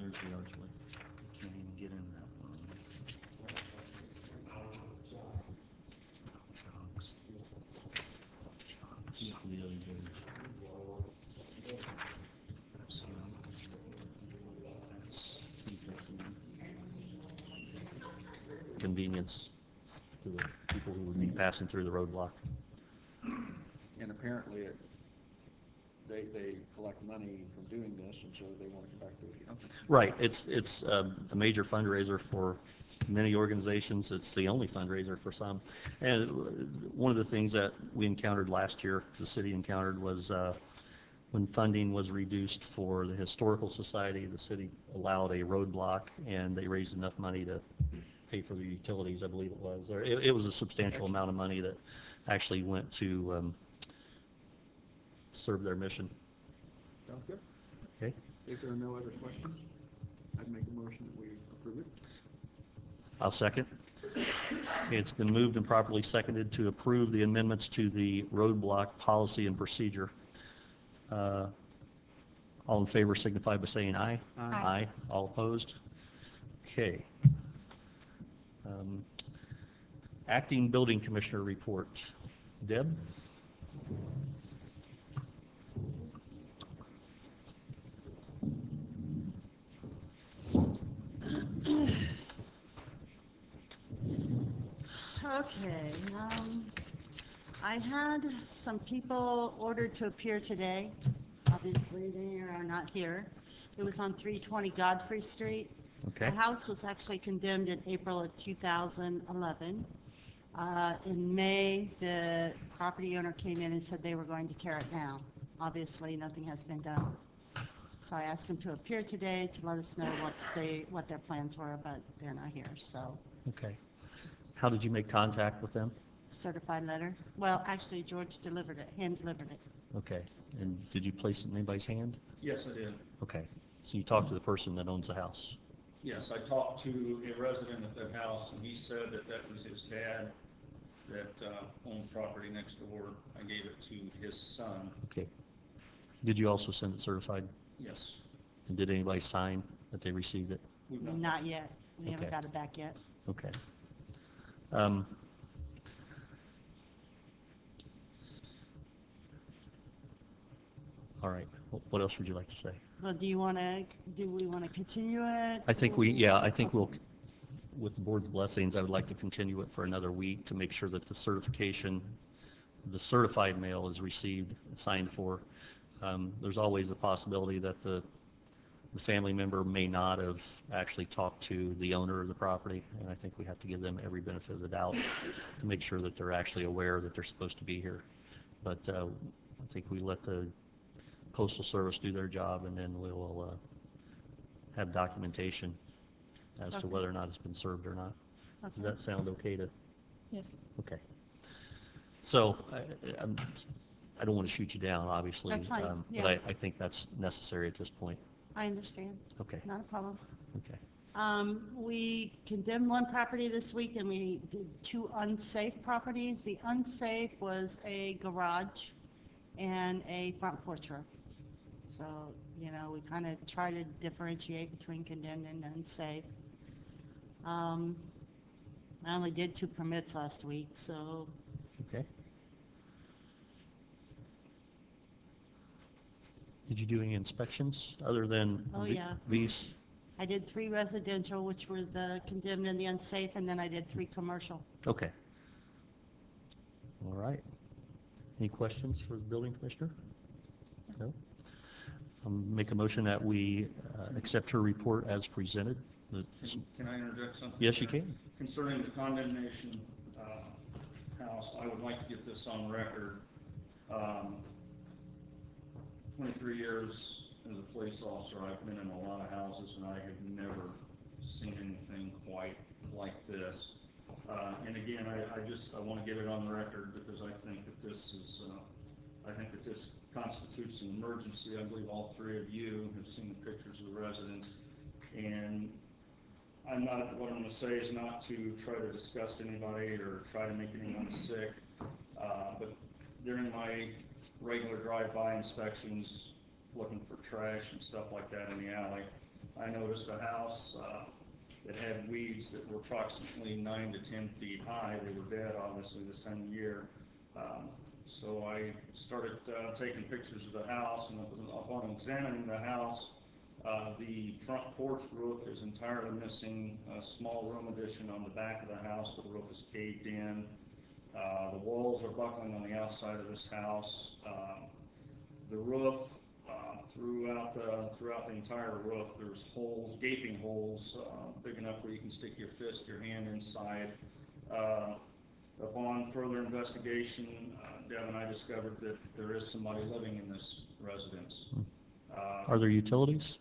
there's the archway. You can't even get in that one. Chunks. The other day. Convenience to the people who would be passing through the roadblock. And apparently they collect money from doing this, and so they want to come back to it again. Right. It's a major fundraiser for many organizations. It's the only fundraiser for some. And one of the things that we encountered last year, the city encountered, was when funding was reduced for the Historical Society, the city allowed a roadblock, and they raised enough money to pay for the utilities, I believe it was. It was a substantial amount of money that actually went to serve their mission. Sounds good. Okay. If there are no other questions, I'd make a motion that we approve it. I'll second. Okay, it's been moved and properly seconded to approve the amendments to the roadblock policy and procedure. All in favor signify by saying aye. Aye. Aye. All opposed? Okay. Acting Building Commissioner report. Deb? Okay, I had some people ordered to appear today. Obviously, they are not here. It was on 320 Godfrey Street. Okay. The house was actually condemned in April of 2011. In May, the property owner came in and said they were going to tear it down. Obviously, nothing has been done. So I asked them to appear today to let us know what their plans were, but they're not here, so. Okay. How did you make contact with them? Certified letter. Well, actually, George delivered it, hand-delivered it. Okay. And did you place it in anybody's hand? Yes, I did. Okay. So you talked to the person that owns the house? Yes, I talked to a resident at that house, and he said that that was his dad that owned property next door. I gave it to his son. Okay. Did you also send it certified? Yes. And did anybody sign that they received it? We've Not yet. We haven't Okay. got it back yet. Okay. All right. What else would you like to say? Well, do we want to continue it? I think we'll, with the board's blessings, I would like to continue it for another week to make sure that the certification, the certified mail is received, signed for. There's always a possibility that the family member may not have actually talked to the owner of the property, and I think we have to give them every benefit of the doubt to make sure that they're actually aware that they're supposed to be here. But I think we let the Postal Service do their job, and then we'll have documentation as to whether or not it's been served or not. Okay. Does that sound okay to? Yes. Okay. So I don't want to shoot you down, obviously. That's fine. Yeah. But I think that's necessary at this point. I understand. Okay. Not a problem. Okay. We condemned one property this week, and we did two unsafe properties. The unsafe was a garage and a front porch roof. So, you know, we kind of try to differentiate between condemned and unsafe. I only did 2 permits last week, so. Okay. Did you do any inspections other than these? I did 3 residential, which were the condemned and the unsafe, and then I did 3 commercial. Okay. All right. Any questions for the building commissioner? No? I'll make a motion that we accept her report as presented. Can I interject something? Yes, you can. Concerning the condemnation house, I would like to get this on record. 23 years as a police officer, I've been in a lot of houses, and I have never seen anything quite like this. And again, I want to get it on record because I think that this constitutes an emergency. I believe all 3 of you have seen the pictures of the residents, and what I'm going to say is not to try to disgust anybody or try to make anyone sick, but during my regular drive-by inspections, looking for trash and stuff like that in the alley, I noticed a house that had weeds that were approximately 9 to 10 feet high. They were dead, obviously, this time of year. So I started taking pictures of the house, and upon examining the house, the front porch roof is entirely missing. A small room addition on the back of the house, the roof is caved in. The walls are buckling on the outside of this house. The roof, throughout the entire roof, there's holes, gaping holes, big enough where you can stick your fist, your hand inside. Upon further investigation, Deb and I discovered that there is somebody living in this residence. Are there utilities?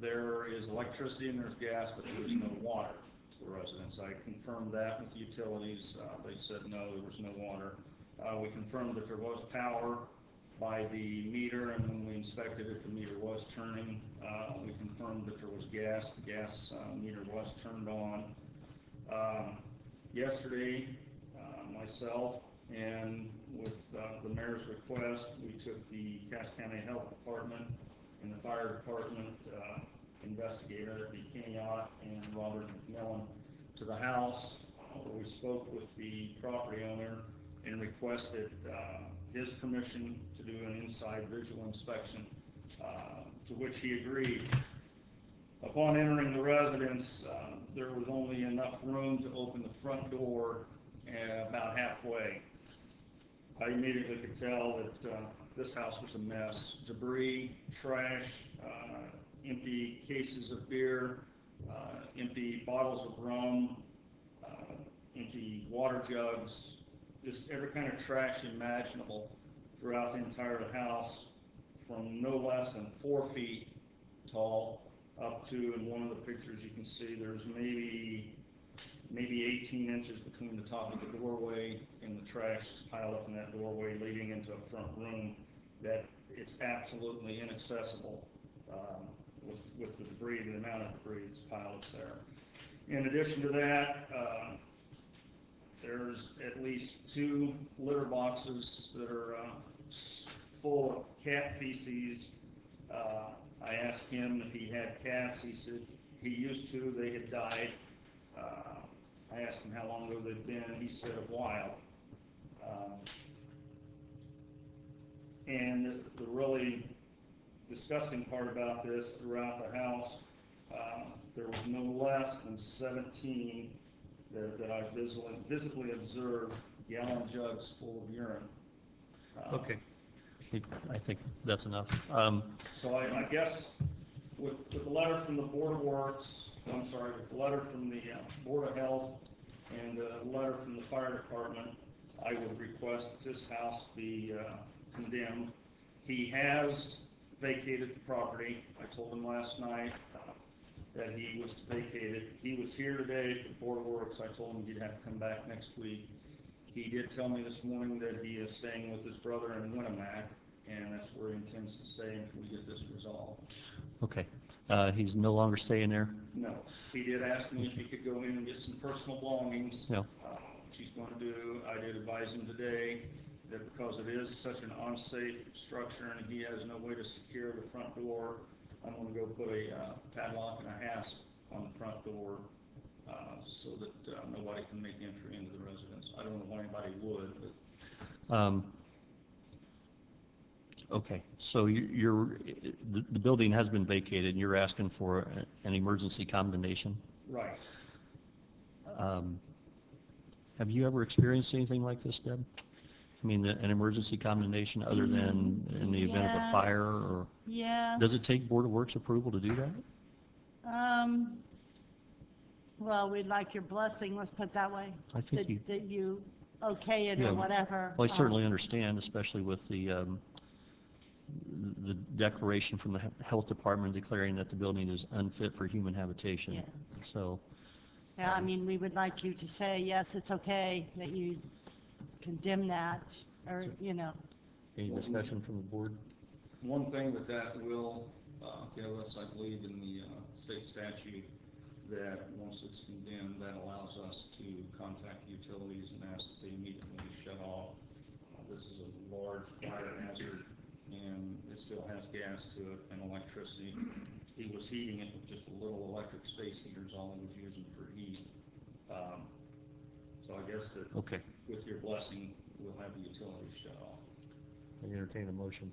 There is electricity and there's gas, but there is no water to the residence. I confirmed that with utilities. They said no, there was no water. We confirmed that there was power by the meter, and when we inspected it, the meter was turning. We confirmed that there was gas. The gas meter was turned on. Yesterday, myself and with the mayor's request, we took the Cass County Health Department and the fire department investigator, Kenny Ott and Robert McMillan, to the house, where we spoke with the property owner and requested his permission to do an inside visual inspection, to which he agreed. Upon entering the residence, there was only enough room to open the front door about halfway. I immediately could tell that this house was a mess. Debris, trash, empty cases of beer, empty bottles of rum, empty water jugs, just every kind of trash imaginable throughout the entire house, from no less than 4 feet tall up to, in one of the pictures you can see, there's maybe 18 inches between the top of the doorway and the trash piled up in that doorway leading into a front room, that it's absolutely inaccessible with the debris, the amount of debris that's piled up there. In addition to that, there's at least 2 litter boxes that are full of cat feces. I asked him if he had cats. He said he used to. They had died. I asked him how long ago they'd been. He said a while. And the really disgusting part about this, throughout the house, there was no less than 17 that I visibly observed gallon jugs full of urine. Okay. I think that's enough. So I guess with the letter from the Board of Works, with the letter from the Board of Health and the letter from the Fire Department, I would request that this house be condemned. He has vacated the property. I told him last night that he was to vacate it. He was here today for the Board of Works. I told him he'd have to come back next week. He did tell me this morning that he is staying with his brother in Winnemac, and that's where he intends to stay until we get this resolved. Okay. He's no longer staying there? No. He did ask me if he could go in and get some personal belongings. No. Which he's going to do. I did advise him today that because it is such an unsafe structure and he has no way to secure the front door, I'm going to go put a padlock and a hasp on the front door so that nobody can make entry into the residence. I don't know why anybody would, but... Okay, so the building has been vacated, and you're asking for an emergency condemnation? Right. Have you ever experienced anything like this, Deb? I mean, an emergency condemnation other than in the event of a fire, or? Yeah. Does it take Board of Works approval to do that? Well, we'd like your blessing, let's put it that way. I think that you okay it yeah, or whatever. Well, I certainly understand, especially with the declaration from the Health Department declaring that the building is unfit for human habitation. Yeah. So. Yeah, I mean, we would like you to say, yes, it's okay, that you condemn that, or, you know. Any discussion from the board? One thing that will give us, I believe, in the state statute, that once it's condemned, that allows us to contact utilities and ask that they immediately be shut off. This is a large fire hazard, and it still has gas to it and electricity. he was heating it with just a little electric space heaters, all he was using for heat. So I guess that Okay. with your blessing, we'll have the utilities shut off. I entertain a motion.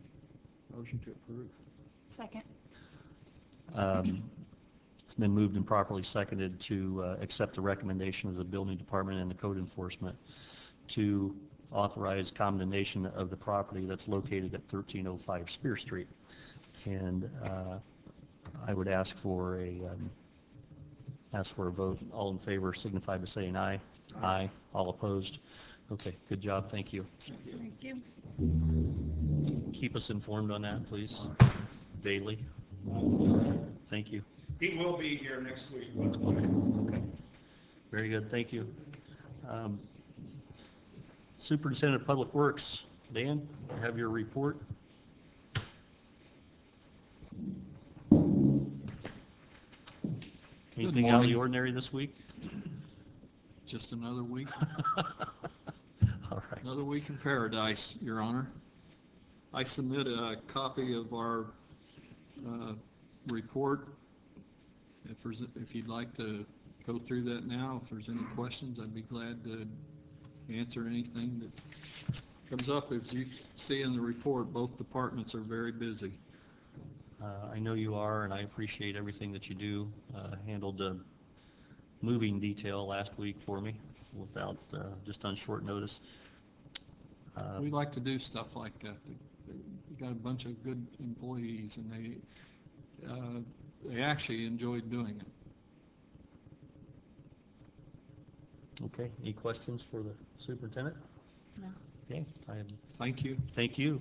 Motion to approve. Second. It's been moved and properly seconded to accept the recommendation of the building department and the code enforcement to authorize condemnation of the property that's located at 1305 Spear Street. And I would ask for a vote. All in favor signify by saying aye. Aye. All opposed? Okay, good job, thank you. Thank you. Keep us informed on that, please, daily. Thank you. He will be here next week. Okay. Very good, thank you. Superintendent of Public Works, Dan, you have your report. Anything out of the ordinary this week? Just another week, All right. another week in paradise, Your Honor. I submit a copy of our report. If you'd like to go through that now, if there's any questions, I'd be glad to answer anything that comes up. As you see in the report, both departments are very busy. I know you are, and I appreciate everything that you do. Handled the moving detail last week for me without, just on short notice. We like to do stuff like that. We got a bunch of good employees, and they actually enjoyed doing it. Okay, any questions for the superintendent? No. Okay, Thank you. thank you.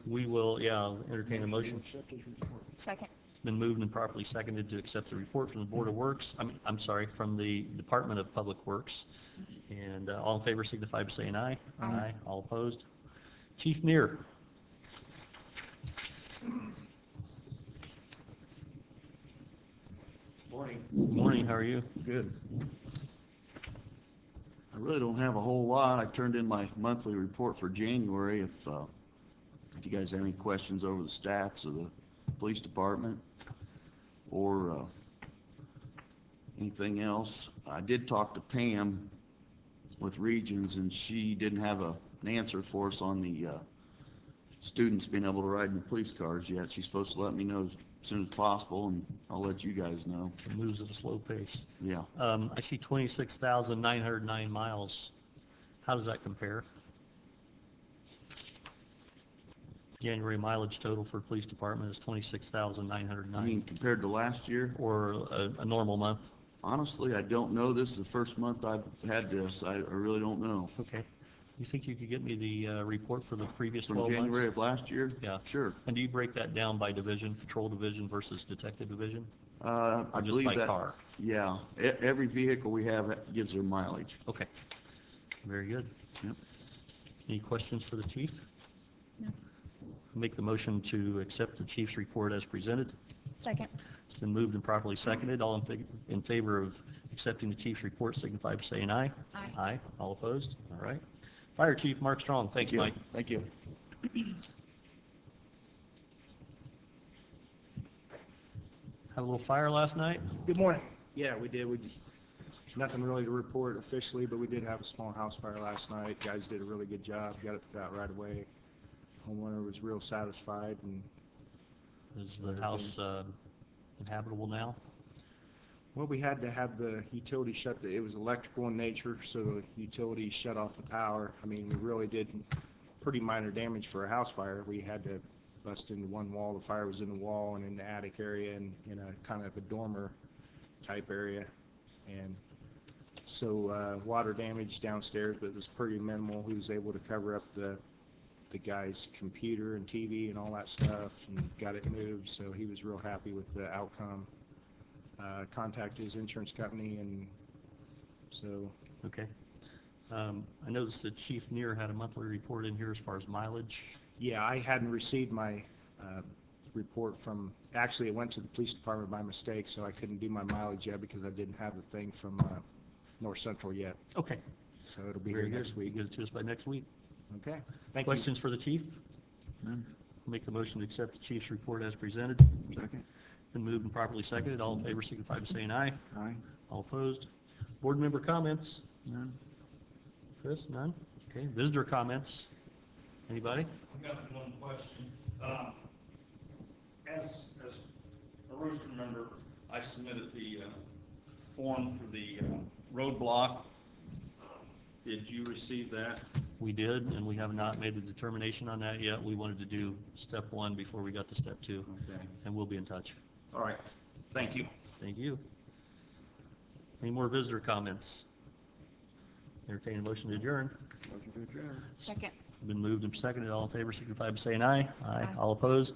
We will, yeah, I'll entertain a motion. Accept his report. Second. It's been moved and properly seconded to accept the report from the Board of Works, I'm sorry, from the Department of Public Works. And all in favor signify by saying aye. Aye. All opposed? Chief Neer. Morning. Morning, how are you? Good. I really don't have a whole lot. I turned in my monthly report for January. If you guys have any questions over the stats of the police department or anything else. I did talk to Pam with Regions, and she didn't have an answer for us on the students being able to ride in the police cars yet. She's supposed to let me know as soon as possible, and I'll let you guys know. It moves at a slow pace. Yeah. I see 26,909 miles. How does that compare? January mileage total for police department is 26,909. I mean, compared to last year? Or a normal month? Honestly, I don't know. This is the first month I've had this. I really don't know. Okay. You think you could get me the report for the previous From 12 months? January of last year? Yeah. Sure. And do you break that down by division, patrol division versus detective division? I Or just believe by that. car? Yeah. Every vehicle we have gives their mileage. Okay. Very good. Yep. Any questions for the chief? No. Make the motion to accept the chief's report as presented. Second. It's been moved and properly seconded. All in favor of accepting the chief's report signify by saying aye. Aye. Aye. All opposed? All right. Fire Chief Mark Strong. Thanks, Mike. Thank you. Had a little fire last night? Good morning. Yeah, we did. Nothing really to report officially, but we did have a small house fire last night. Guys did a really good job. Got it put out right away. Homeowner was real satisfied, and Is the house inhabitable now? well, we had to have the utility shut. It was electrical in nature, so the utility shut off the power. I mean, we really did pretty minor damage for a house fire. We had to bust into one wall. The fire was in the wall and in the attic area and in a kind of a dormer type area. And so water damage downstairs, but it was pretty minimal. He was able to cover up the guy's computer and TV and all that stuff and got it moved, so he was real happy with the outcome. Contacted his insurance company, and so... Okay. I noticed that Chief Neer had a monthly report in here as far as mileage. Yeah, I hadn't received my report from... Actually, it went to the police department by mistake, so I couldn't do my mileage yet because I didn't have the thing from North Central yet. Okay. So it'll be Very here good. next week. Get it to us by next week. Okay. Thank you. Questions for the chief? None. Make the motion to accept the chief's report as presented. Second? Been moved and properly seconded. All in favor signify by saying aye. Aye. All opposed? Board member comments? None? Chris, none? Okay, visitor comments? Anybody? I've got one question. As a rooster member, I submitted the form for the roadblock. Did you receive that? We did, and we have not made a determination on that yet. We wanted to do step one before we got to step two, Okay. and we'll be in touch. All right. Thank you. Thank you. Any more visitor comments? Entertain a motion to adjourn. Motion to adjourn. Second. Been moved and seconded. All in favor signify by saying aye. Aye. All opposed?